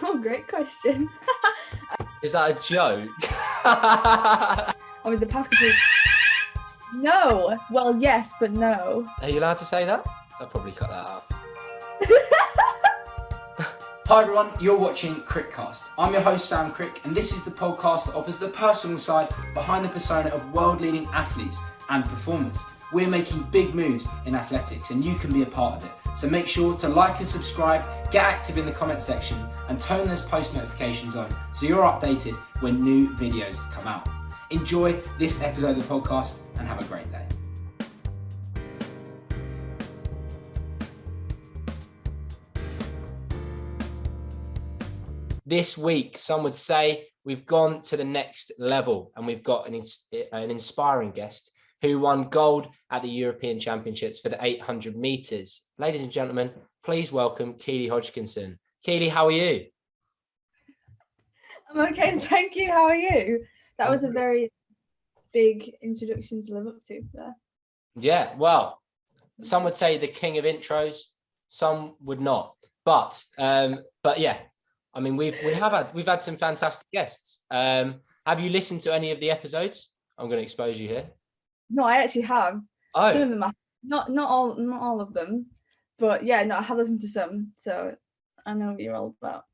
Oh, great question. Is that a joke? I mean, the past couple. No. Well, yes, but no. Are you allowed to say that? I'll probably cut that out. Hi everyone, you're watching Crickcast. I'm your host Sam Crick, and this is the podcast that offers the personal side behind the persona of world-leading athletes and performers. We're making big moves in athletics, and you can be a part of it. So make sure to like and subscribe, get active in the comment section, and turn those post notifications on so you're updated when new videos come out. Enjoy this episode of the podcast and have a great day. This week, some would say we've gone to the next level, and we've got an inspiring guest who won gold at the European Championships for the 800 meters. Ladies and gentlemen, please welcome Keely Hodgkinson. Keely, how are you? I'm okay, thank you. How are you? That was a very big introduction to live up to there. Yeah, well, some would say the king of intros, some would not. But yeah, I mean, we've had some fantastic guests. Have you listened to any of the episodes? I'm going to expose you here. No, I actually have. Oh. Some of them, not all of them, but yeah, no, I have listened to some, so I know what you're all about.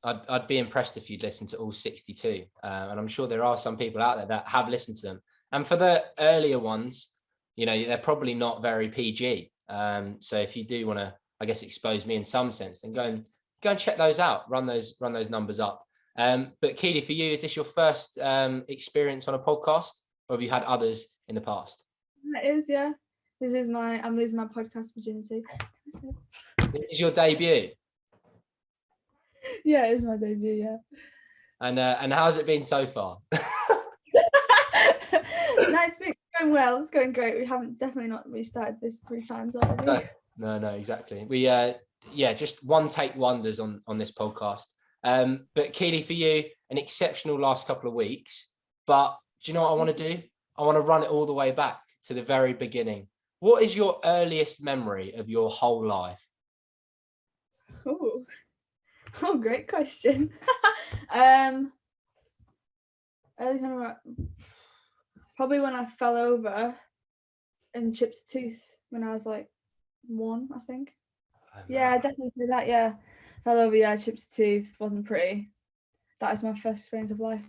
I'd be impressed if you'd listen to all 62, and I'm sure there are some people out there that have listened to them. And for the earlier ones, you know, they're probably not very PG. So if you do want to, I guess, expose me in some sense, then go and check those out. Run those numbers up. But Keely, for you, is this your first experience on a podcast, or have you had others in the past? It is, yeah. I'm losing my podcast virginity. This is your debut. Yeah, it is my debut, yeah. And how's it been so far? No, it's been going well. It's going great. We haven't definitely not restarted this 3 times already. No, exactly. We just one take wonders on this podcast. But Keely, for you, an exceptional last couple of weeks. But do you know what I want to do? I want to run it all the way back to the very beginning. What is your earliest memory of your whole life? Oh, great question. Earliest memory, probably when I fell over and chipped a tooth when I was like 1, I think. Yeah, I definitely did that. Yeah, fell over. Yeah, chipped a tooth. Wasn't pretty. That is my first experience of life.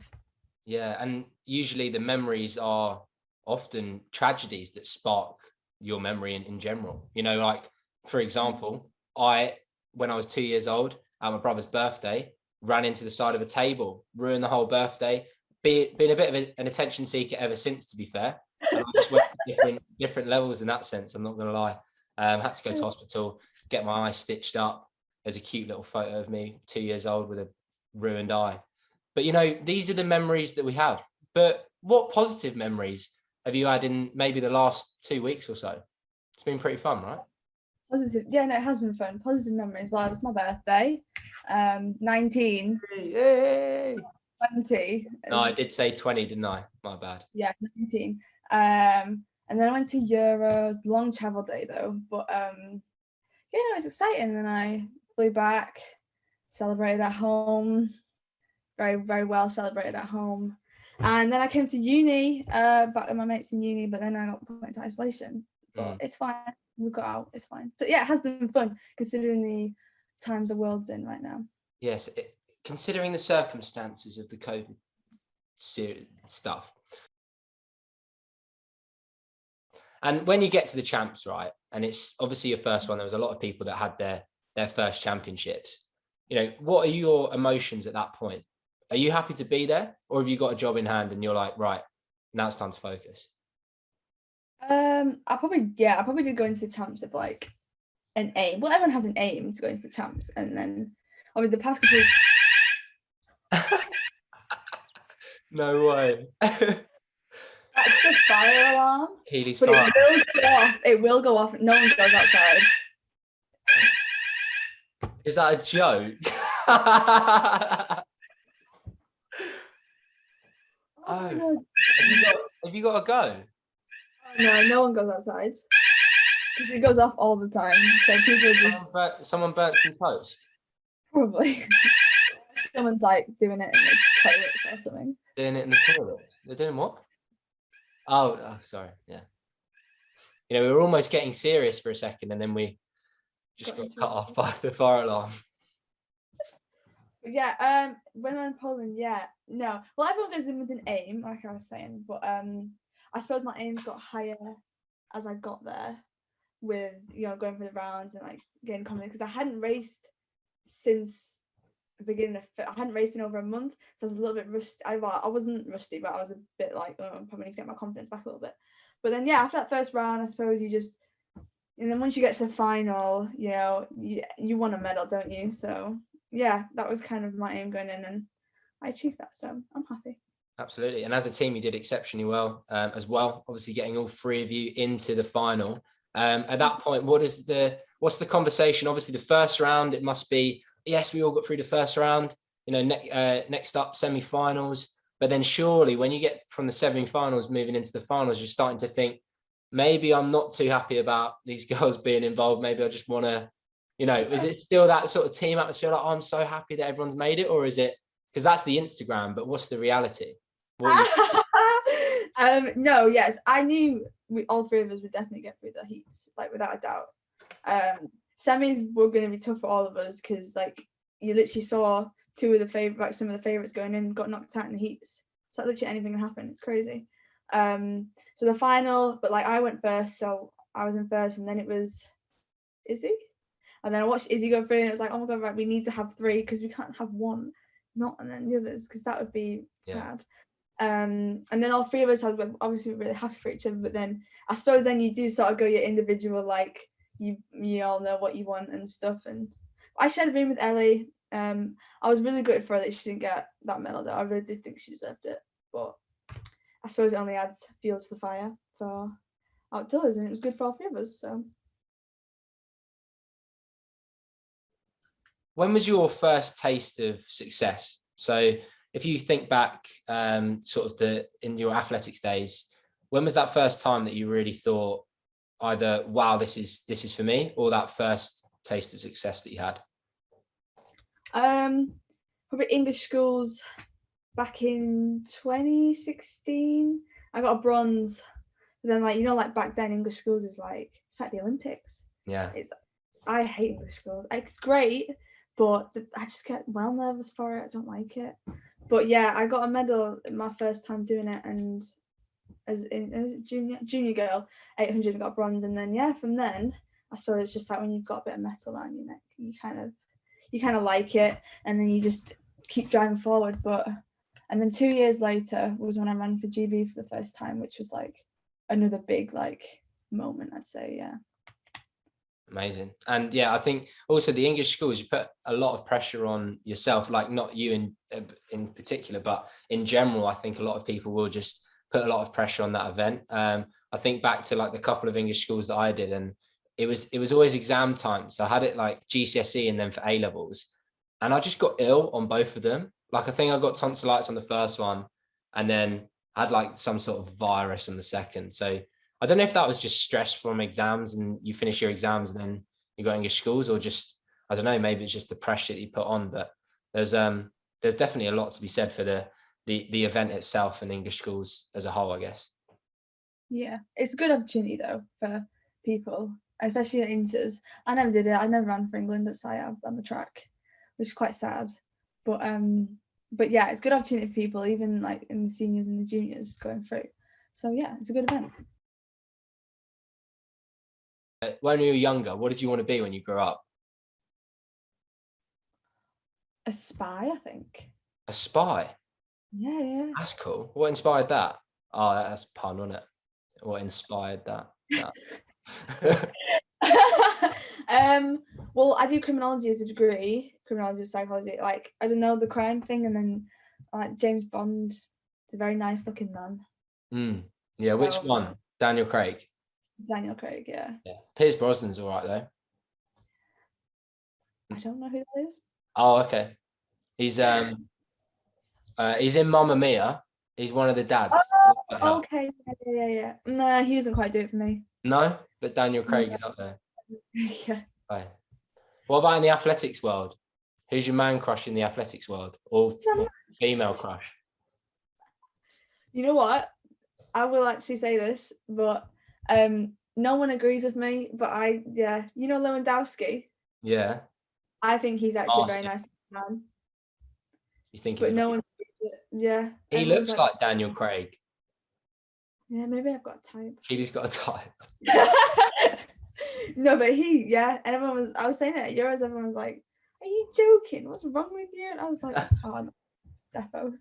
Yeah, and usually the memories are often tragedies that spark your memory in general. You know, like, for example, when I was 2 years old at my brother's birthday, ran into the side of a table, ruined the whole birthday. Been a bit of an attention seeker ever since, to be fair. And I just went to different levels in that sense. I'm not going to lie. Had to go to hospital, get my eye stitched up. There's a cute little photo of me, 2 years old, with a ruined eye. But, you know, these are the memories that we have. But what positive memories have you had in maybe the last 2 weeks or so? It's been pretty fun, right? Positive. Yeah, no, it has been fun. Positive memories. Well, it's my birthday. 19. Yay! 20. No, I did say 20, didn't I? My bad. Yeah, 19. And then I went to Euros. Long travel day, though. But, it was exciting. Then I flew back, celebrated at home. Very, very well celebrated at home. And then I came to uni, back with my mates in uni, but then I got put into isolation. But it's fine. We got out. It's fine. So yeah, it has been fun considering the times the world's in right now. Yes, considering the circumstances of the COVID stuff. And when you get to the champs, right, and it's obviously your first one, there was a lot of people that had their first championships. You know, what are your emotions at that point? Are you happy to be there, or have you got a job in hand and you're like, right, now it's time to focus? I probably did go into the champs with like an aim. Well, everyone has an aim to go into the champs, and then obviously the past couple of... No way. That's the fire alarm. Keely's but fire. It will go off. It will go off. No one goes outside. Is that a joke? Oh. Have you got to go? No one goes outside because it goes off all the time. So people just someone burnt some toast. probably. Someone's like doing it in the toilets or something. Doing it in the toilets. They're doing what? Oh, sorry. Yeah. You know, we were almost getting serious for a second, and then we just got cut off by the fire alarm. Yeah. When I'm in Poland, yeah, no. Well, everyone goes in with an aim, like I was saying, but I suppose my aims got higher as I got there, with going for the rounds and like getting confident, because I hadn't raced since the beginning of I hadn't raced in over a month, so I was a little bit rusty. I wasn't rusty, but I was a bit like, oh, I probably need to get my confidence back a little bit. But then after that first round, I suppose and then once you get to the final, you want a medal, don't you? So yeah, that was kind of my aim going in, and I achieved that, so I'm happy. Absolutely. And as a team, you did exceptionally well as well, obviously getting all three of you into the final. At that point, what's the conversation? Obviously the first round, it must be, yes, we all got through the first round, next up semi-finals, but then surely when you get from the semi-finals moving into the finals, you're starting to think, maybe I'm not too happy about these girls being involved. Maybe I just want to, is it still that sort of team atmosphere? Like, oh, I'm so happy that everyone's made it, or is it, because that's the Instagram, but what's the reality? No, yes, I knew all three of us would definitely get through the heats, like without a doubt. Semis were going to be tough for all of us, because like you literally saw some of the favorites going in got knocked out in the heats. So like, literally anything can happen. It's crazy. So the final, but like I went first, so I was in first, and then it was Izzy, and then I watched Izzy go through, and it was like, oh my god, right, we need to have three, because we can't have one not and then the others, because that would be sad. And then all three of us had obviously really happy for each other, but then I suppose then you do sort of go your individual, like you all know what you want and stuff. And I shared a room with Ellie. I was really grateful for her that she didn't get that medal though. I really did think she deserved it, but I suppose it only adds fuel to the fire for outdoors, and it was good for all three of us. So when was your first taste of success? So if you think back sort of in your athletics days, when was that first time that you really thought either, wow, this is for me, or that first taste of success that you had? Probably English schools back in 2016. I got a bronze. But then like back then English schools is like, it's like the Olympics. Yeah. I hate English schools. It's great, but I just get well nervous for it. I don't like it. But yeah, I got a medal my first time doing it, and as a junior girl, 800, got bronze, and then from then I suppose it's just like when you've got a bit of metal around your neck, you kind of like it, and then you just keep driving forward. And then 2 years later was when I ran for GB for the first time, which was like another big like moment, I'd say. Yeah. Amazing. And I think also the English schools, you put a lot of pressure on yourself, like not you in particular, but in general, I think a lot of people will just put a lot of pressure on that event. I think back to like the couple of English schools that I did, and it was always exam time. So I had it like GCSE and then for A levels, and I just got ill on both of them. Like I think I got tonsillitis on the first one, and then I had like some sort of virus on the second. So I don't know if that was just stress from exams, and you finish your exams and then you got English schools, or just, I don't know, maybe it's just the pressure that you put on. But there's definitely a lot to be said for the event itself and English schools as a whole, I guess. Yeah, it's a good opportunity though for people, especially at inters. I never did it. I never ran for England at SIAB on the track, which is quite sad. But yeah, it's a good opportunity for people, even like in the seniors and the juniors going through. So yeah, it's a good event. When you were younger, what did you want to be when you grew up? A spy, I think. A spy? Yeah. That's cool. What inspired that? Oh, that's a pun, wasn't it? What inspired that? Well, I do criminology as a degree, criminology with psychology. Like, I don't know, the crime thing, and then like James Bond is a very nice looking man. Yeah, which one? Daniel Craig. Yeah. Pierce Brosnan's all right though. I don't know who that is. Oh, okay. He's in Mamma Mia. He's one of the dads. Oh, okay. Yeah. No, he doesn't quite do it for me. No, but Daniel Craig is up there. Yeah. Right. What about in the athletics world? Who's your man crush in the athletics world, or female crush? You know what? I will actually say this, but no one agrees with me. But Lewandowski. Yeah. I think he's actually a very nice man. You think? But no one. Yeah. He looks like Daniel Craig. Yeah, maybe I've got a type. Keely's got a type. No, but and I was saying it at Euros, everyone was like, are you joking? What's wrong with you? And I was like, oh, defo.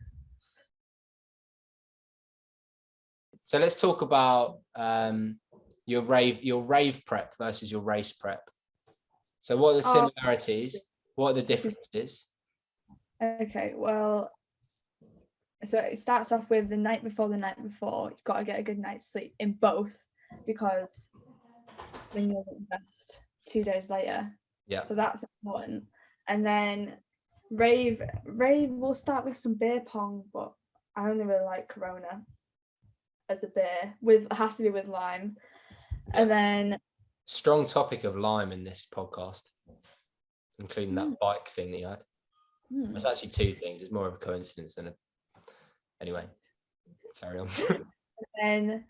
So let's talk about your rave prep versus your race prep. So what are the similarities? What are the differences? Okay, well, so it starts off with the night before. You've got to get a good night's sleep in both, because then you'll rest 2 days later. Yeah. So that's important. And then rave will start with some beer pong, but I only really like Corona as a beer. It has to be with lime. Yeah. And then strong topic of lime in this podcast, including that bike thing that you had. It's actually two things. It's more of a coincidence than anyway, carry on. And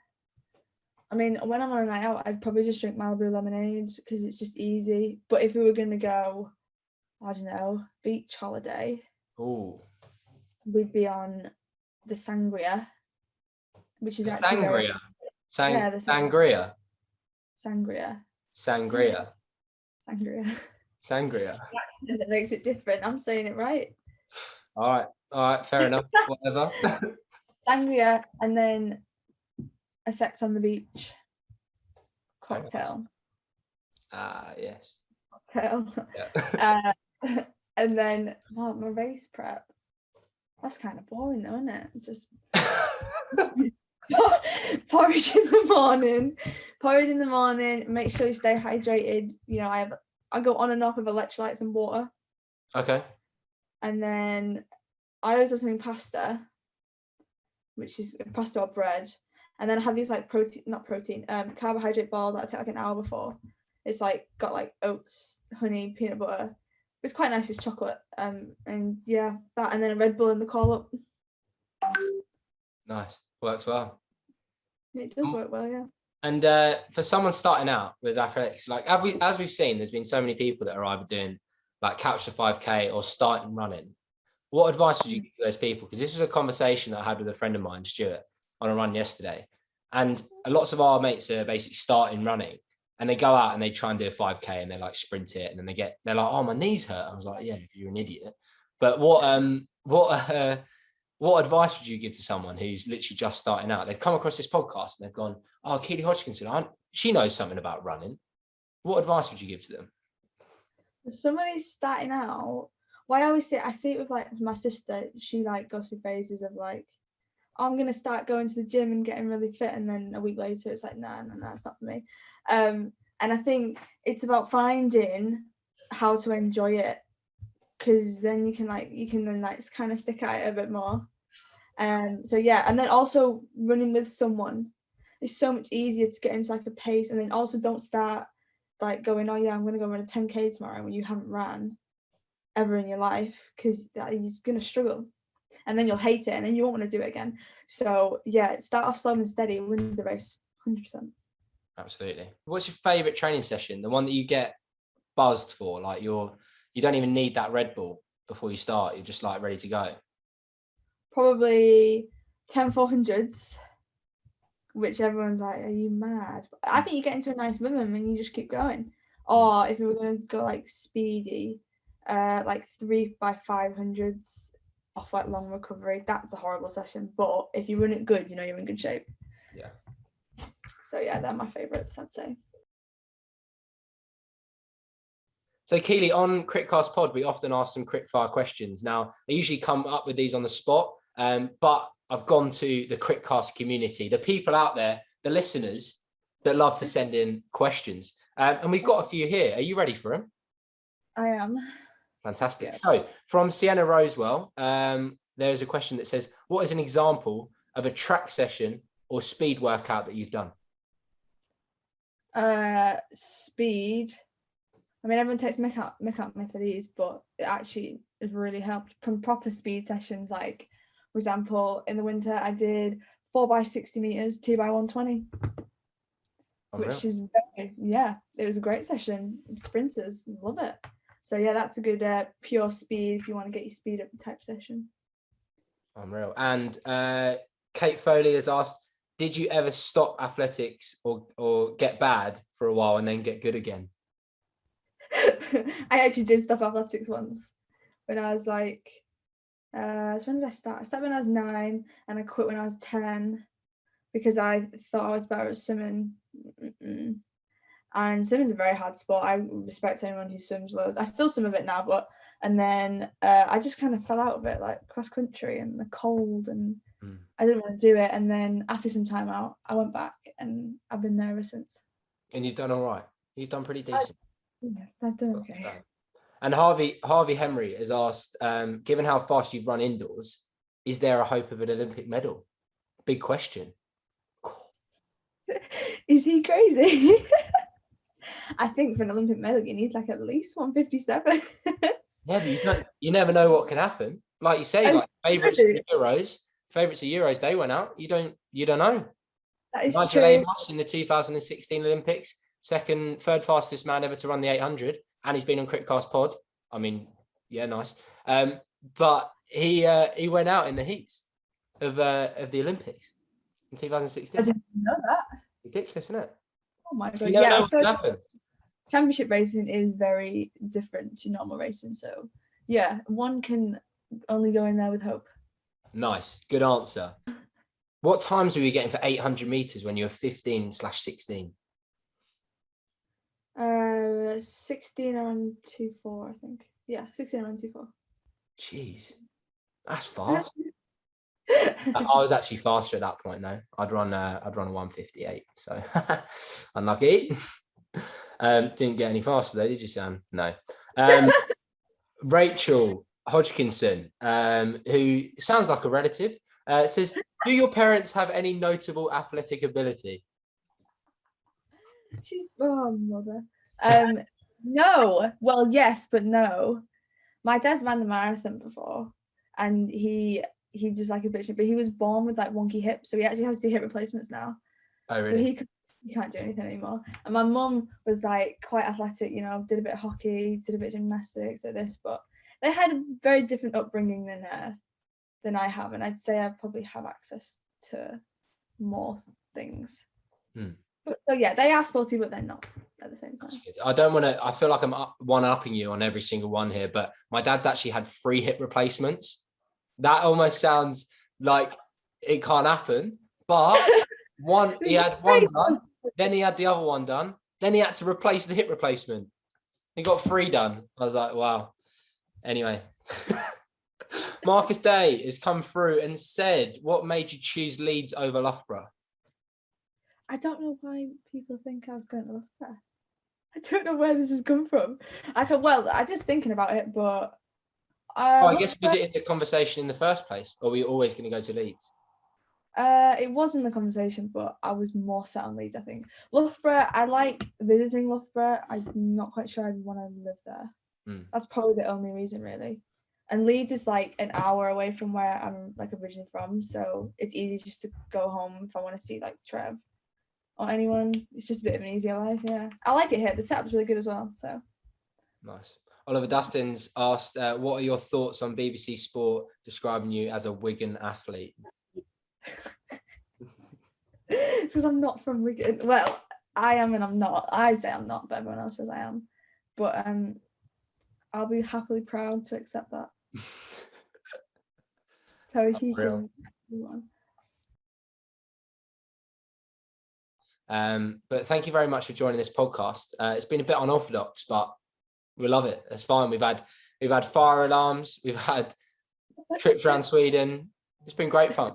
I mean, when I'm on a night out, I'd probably just drink Malibu lemonade because it's just easy. But if we were going to go, I don't know, beach holiday, we'd be on the sangria, which is actually sangria. The sangria. Sangria. Sangria. Sangria. Sangria. That makes it different. I'm saying it right. All right, fair enough. Whatever. Sangria, and then a sex on the beach cocktail. Yes. Cocktail. Yeah. And then my race prep. That's kind of boring, though, isn't it? Just porridge in the morning. Make sure you stay hydrated. You know, I go on and off with electrolytes and water. Okay. And then I always have something pasta, which is pasta or bread. And then I have these like carbohydrate ball that I take like an hour before. It's like got like oats, honey, peanut butter. It's quite nice. It's chocolate. And yeah, that, and then a Red Bull in the call up. Nice. Works well. It does work well, yeah. And for someone starting out with athletics, like as we've seen, there's been so many people that are either doing like couch to 5K or starting running. What advice would you give to those people? Because this was a conversation that I had with a friend of mine, Stuart, on a run yesterday. And lots of our mates are basically starting running, and they go out and they try and do a 5K and they like sprint it, and then they're like, oh, my knees hurt. I was like, yeah, because you're an idiot. But what advice would you give to someone who's literally just starting out? They've come across this podcast and they've gone, oh, Keely Hodgkinson, she knows something about running. What advice would you give to them? If somebody's starting out, well, I see it with like my sister. She like goes through phases of like, oh, I'm going to start going to the gym and getting really fit. And then a week later, it's like, no, it's not for me. And I think it's about finding how to enjoy it, because then you can kind of stick at it a bit more. So yeah, and then also running with someone is so much easier to get into like a pace. And then also don't start like going, oh yeah, I'm going to go run a 10K tomorrow when you haven't ran ever in your life, because you're going to struggle. And then you'll hate it, and then you won't want to do it again. So yeah, start off slow and steady, wins the race, 100%. Absolutely. What's your favourite training session? The one that you get buzzed for, like you don't even need that Red Bull before you start. You're just like ready to go. Probably 10 400s, which everyone's like, are you mad? But I think you get into a nice rhythm and you just keep going. Or if we were going to go like speedy, like 3x500s off like long recovery, that's a horrible session. But if you run it good, you know you're in good shape. Yeah. So yeah, they're my favourites, I'd say. So Keely, on Crickcast Pod, we often ask some quickfire questions. Now, I usually come up with these on the spot, but I've gone to the Crickcast community, the people out there, the listeners that love to send in questions. And we've got a few here. Are you ready for them? I am. Fantastic. Yeah. So from Sienna Rosewell, there's a question that says, what is an example of a track session or speed workout that you've done? Speed. I mean, everyone takes mick out me for these, but it actually has really helped. From proper speed sessions, like, for example, in the winter, I did 4x60 meters, 2x120, which is it was a great session. Sprinters love it. So yeah, that's a good pure speed if you want to get your speed up type session. Unreal. And Kate Foley has asked, did you ever stop athletics or get bad for a while and then get good again? I actually did stop athletics once when I was like, so when did I start? I started when I was 9 and I quit when I was 10 because I thought I was better at swimming. And swimming's a very hard sport. I respect anyone who swims loads. I still swim a bit now, and then I just kind of fell out of it, like cross country and the cold, and I didn't want to do it. And then after some time out, I went back and I've been there ever since. And you've done all right. You've done pretty decent. I've done okay. And Harvey Henry has asked, given how fast you've run indoors, is there a hope of an Olympic medal? Big question. Is he crazy? I think for an Olympic medal, you need like at least 157. Yeah, but you never know what can happen. Like you say, like favourites of Euros, they went out. You don't know. That is Nigel true. Amos in the 2016 Olympics, third fastest man ever to run the 800, and he's been on Crickcast Pod. I mean, yeah, nice. But he went out in the heats of the Olympics in 2016. I didn't know that. Ridiculous, isn't it? Oh my god! You never know what so can happen. Championship racing is very different to normal racing. So yeah, one can only go in there with hope. Nice, good answer. What times were you getting for 800 meters when you were 15/16? 16 around 2:04, I think. Yeah, 16 around 2:04. Jeez, that's fast. I was actually faster at that point though. I'd run a 1:58, so unlucky. Didn't get any faster though, did you, Sam? No. Rachel Hodgkinson, who sounds like a relative, says, do your parents have any notable athletic ability? She's mother. No. Well, yes, but no. My dad ran the marathon before, and he just like a bitch, but he was born with like wonky hips, so he actually has to do hip replacements now. Oh, really? So he can't do anything anymore. And my mum was like quite athletic, you know, did a bit of hockey, did a bit of gymnastics, or this, but they had a very different upbringing than I have, and I'd say I probably have access to more things. So yeah, they are sporty, but they're not at the same time. I feel like I'm one-upping you on every single one here, but my dad's actually had 3 hip replacements. That almost sounds like it can't happen, but he had one done, then he had the other one done, then he had to replace the hip replacement. He got 3 done. I was like, wow. Anyway, Marcus Day has come through and said, what made you choose Leeds over Loughborough? I don't know why people think I was going to Loughborough. I don't know where this has come from. I just thinking about it, but I guess, was it in the conversation in the first place, or were you always going to go to Leeds? It was in the conversation, but I was more set on Leeds, I think. Loughborough, I like visiting Loughborough. I'm not quite sure I'd want to live there. That's probably the only reason, really. And Leeds is like an hour away from where I'm like originally from, so it's easy just to go home if I want to see like Trev or anyone. It's just a bit of an easier life. Yeah, I like it here. The setup's really good as well. So nice. Oliver Dustin's asked, what are your thoughts on BBC Sport describing you as a Wigan athlete? Because I'm not from Wigan. Well, I am and I'm not. I'd say I'm not, but everyone else says I am. But I'll be happily proud to accept that. So he can move on. But thank you very much for joining this podcast. It's been a bit unorthodox, but we love it. It's fine. We've had fire alarms. We've had trips around Sweden. It's been great fun.